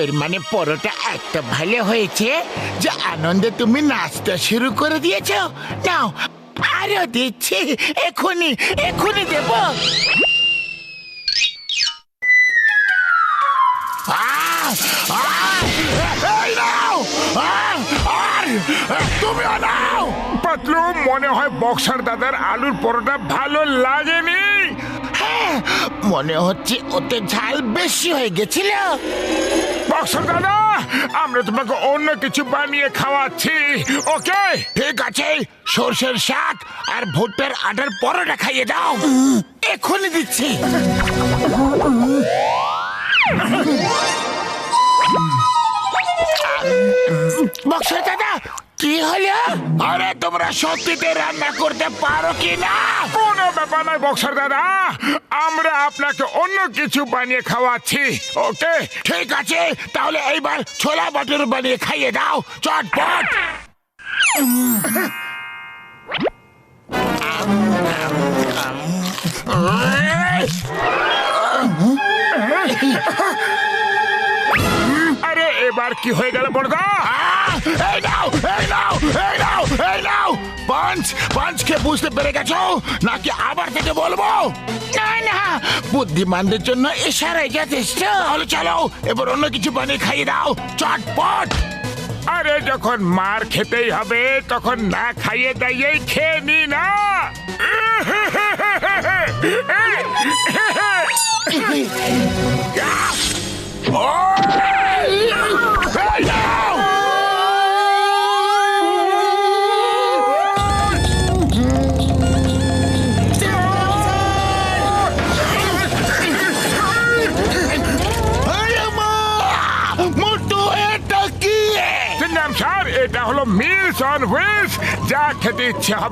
এর মানে পরোটা এত ভালো হয়েছে যে আনন্দে তুমি নাচতে শুরু করে দিয়েছো। নাও আরো দিচ্ছি, এখনই এখনই দেব। তুমিও নাও। পাতলু, মনে হয় বক্সার দাদার আলুর পরোটা ভালো লাগেনি। হ্যাঁ, মনে হচ্ছে ওতে ঝাল বেশি হয়ে গেছিল। বক্সার দাদা, আমরা তোমাকে অন্য কিছু বানিয়ে খাওয়াচ্ছি, ওকে? ঠিক আছে, সর্ষের শাক আর ভুট্টার আটার পরোটা খাইয়ে দাও। এখনই দিচ্ছি। বক্সার দাদা, কি হলো? আরে তোমরা সত্যিতে রান্না করতে পারো কি না? কোনো ব্যাপার নয় বক্সার দাদা, আমরা আপনাকে অন্য কিছু বানিয়ে খাওয়াচ্ছি, ওকে? ঠিক আছে, তাহলে এইবার ছোলা বাটুর বানিয়ে খাইয়ে দাও চটপট। আরে এবার কি হয়ে গেল বড়দা? এই নাও, এই নাও, এই নাও, এই নাও। পাঁচকে বুঝতে পেরে গেছো নাকি আবার থেকে বলবো? না না, বুদ্ধিমানদের জন্য ইশারাই যথেষ্ট। তাহলে চলো এবার অন্য কিছু বানিয়ে খাইয়ে দাও চটপট। আরে যখন মার খেতেই হবে তখন না খাইয়ে দাইয়েই খেয়ে নি না। এই নাও। মোটু, এটা কি? স্যার, এটা হলো মিলস অন হুইলস, যা খেতে ইচ্ছে হবে